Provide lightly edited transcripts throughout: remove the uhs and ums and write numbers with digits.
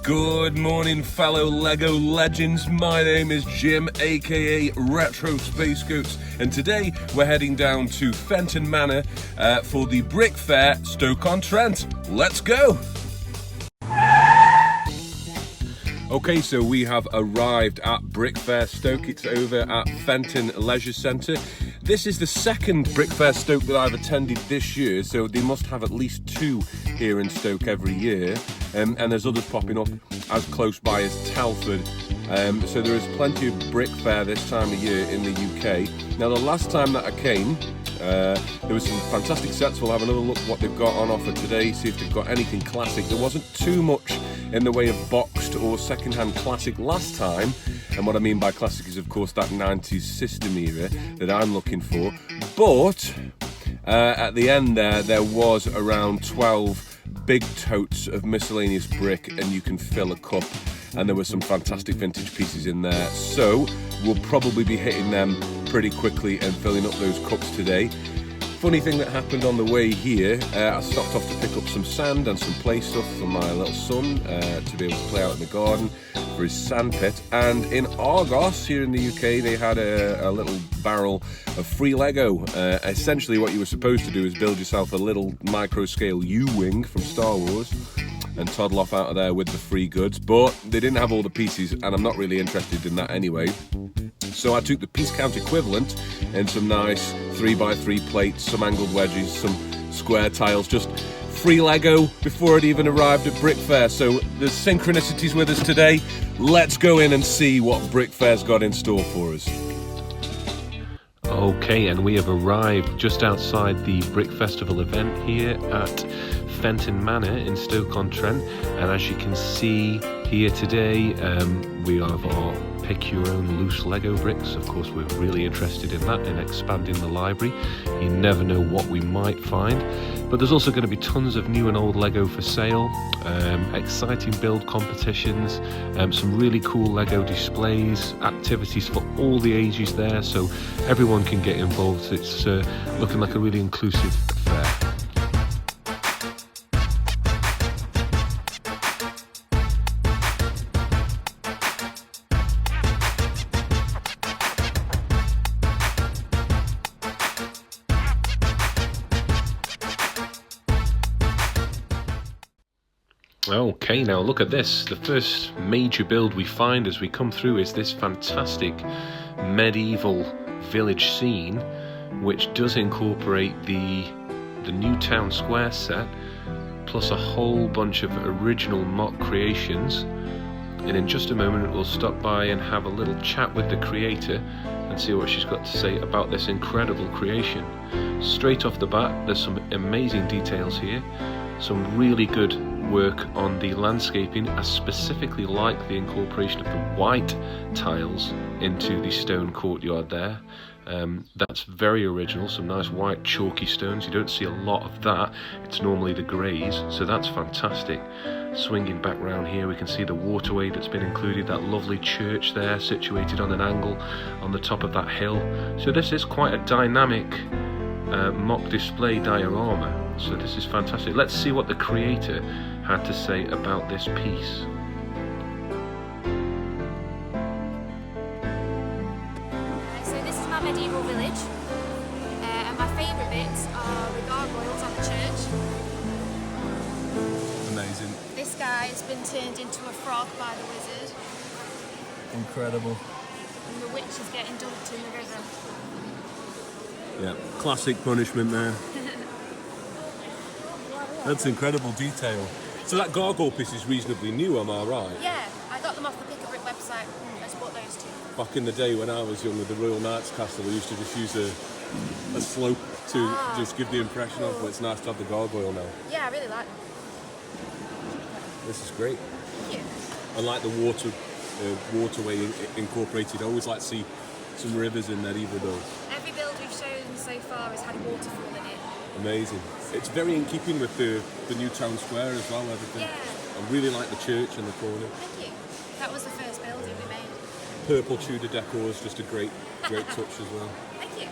Good morning, fellow LEGO legends. My name is Jim, aka Retro Space Goats, and today we're heading down to Fenton Manor for the Brick Fair Stoke-On-Trent. Let's go! Okay, so we have arrived at Brick Fair Stoke. It's over at Fenton Leisure Centre. This is the second Brick Fair Stoke that I've attended this year, so they must have at least two here in Stoke every year. And there's others popping up as close by as Telford. So there is plenty of Brick Fair this time of year in the UK. Now, the last time that I came, there was some fantastic sets. We'll have another look at what they've got on offer today, see if they've got anything classic. There wasn't too much in the way of boxed or second-hand classic last time. And what I mean by classic is, of course, that 90s system era that I'm looking for. But at the end there was around 12 big totes of miscellaneous brick, and you can fill a cup. And there were some fantastic vintage pieces in there. So we'll probably be hitting them pretty quickly and filling up those cups today. Funny thing that happened on the way here, I stopped off to pick up some sand and some play stuff for my little son to be able to play out in the garden for his sand pit. And in Argos, here in the UK, they had a little barrel of free Lego. Essentially what you were supposed to do is build yourself a little micro-scale U-Wing from Star Wars and toddle off out of there with the free goods, but they didn't have all the pieces, and I'm not really interested in that anyway. So I took the piece count equivalent and some nice 3x3 plates, some angled wedges, some square tiles, just free Lego before it even arrived at Brick Fair. So there's synchronicities with us today. Let's go in and see what Brick Fair's got in store for us. Okay, and we have arrived just outside the Brick Festival event here at Fenton Manor in Stoke-On-Trent, and as you can see here today, we have our pick your own loose Lego bricks. Of course, we're really interested in that, in expanding the library. You never know what we might find, but there's also going to be tons of new and old Lego for sale, exciting build competitions, some really cool Lego displays, activities for all the ages there, so everyone can get involved. It's looking like a really inclusive fair. Okay, now look at this. The first major build we find as we come through is this fantastic medieval village scene, which does incorporate the new town square set, plus a whole bunch of original mock creations. And in just a moment we'll stop by and have a little chat with the creator and see what she's got to say about this incredible creation. Straight off the bat, there's some amazing details here, some really good work on the landscaping. I specifically like the incorporation of the white tiles into the stone courtyard there. That's very original, some nice white chalky stones. You don't see a lot of that, it's normally the greys, so that's fantastic. Swinging back round here, we can see the waterway that's been included, that lovely church there situated on an angle on the top of that hill. So this is quite a dynamic mock display diorama, so this is fantastic. Let's see what the creator had to say about this piece. So this is my medieval village, and my favourite bits are the gargoyles on the church. Amazing. This guy has been turned into a frog by the wizard. Incredible. And the witch is getting dumped in the river. Yeah, classic punishment there. That's incredible detail. So that gargoyle piece is reasonably new, am I right? Yeah, I got them off the Pick a Brick website. I just bought those two. Back in the day when I was young with the Royal Knights Castle, we used to just use a slope to just give the impression of, but it's nice to have the gargoyle now. Yeah, I really like them. This is great. Thank you. I like the waterway incorporated. I always like to see some rivers in medieval builds. Every build we've shown so far has had a waterfall in it. Amazing. It's very in keeping with the new town square as well, everything. Yeah. I really like the church in the corner. Thank you. That was the first building we made. Purple Tudor decor is just a great touch as well. Thank you.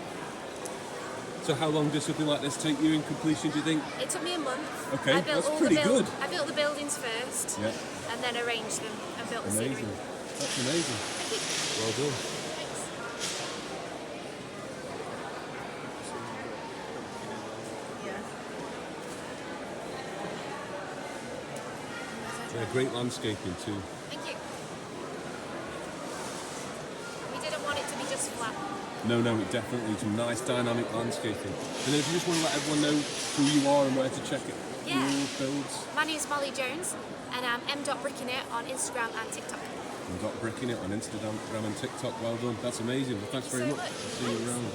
So how long does something like this take you in completion, do you think? It took me a month. Okay, I built that's all pretty the good. I built the buildings first, Yeah. and then arranged them and built the scenery. Amazing. That's amazing. Well done. Yeah, great landscaping too. Thank you. We didn't want it to be just flat. No, it definitely some nice dynamic landscaping. And then if you just want to let everyone know who you are and where to check it, Yeah. your builds. My name's Molly Jones, and I'm m.brickingit on Instagram and TikTok. You've got bricking it on Instagram and TikTok. Well done. That's amazing. Well, thanks very So much. much. I'll see you around.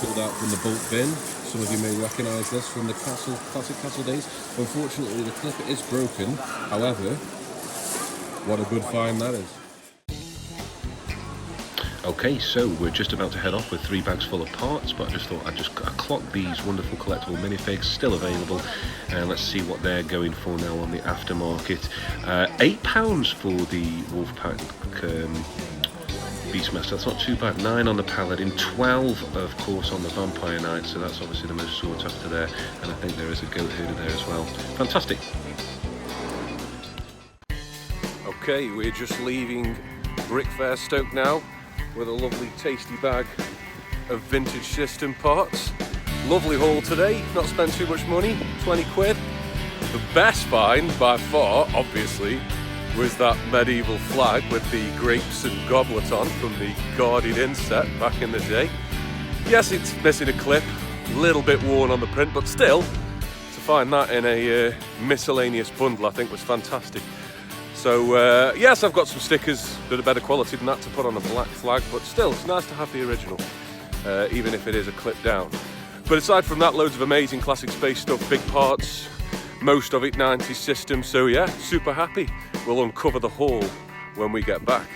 pulled out from the bulk bin. Some of you may recognise this from the classic Castle days. Unfortunately, the clip is broken. However, what a good find that is. Okay, so we're just about to head off with 3 bags full of parts, but I just thought I'd clock these wonderful collectible minifigs, still available, and let's see what they're going for now on the aftermarket. £8 for the Wolfpack Beastmaster, that's not too bad. 9 on the Paladin, 12 of course on the Vampire Knight, so that's obviously the most sought after there, and I think there is a goat herder there as well. Fantastic. Okay, we're just leaving Brick Fair Stoke now, with a lovely tasty bag of vintage system parts. Lovely haul today, not spent too much money, 20 quid. The best find by far, obviously, was that medieval flag with the grapes and goblet on from the Guardian Inn set back in the day. Yes, it's missing a clip, a little bit worn on the print, but still, to find that in a miscellaneous bundle I think was fantastic. So yes, I've got some stickers that are better quality than that to put on a black flag, but still, it's nice to have the original, even if it is a clip down. But aside from that, loads of amazing classic space stuff, big parts, most of it 90s system, so yeah, super happy. We'll uncover the haul when we get back.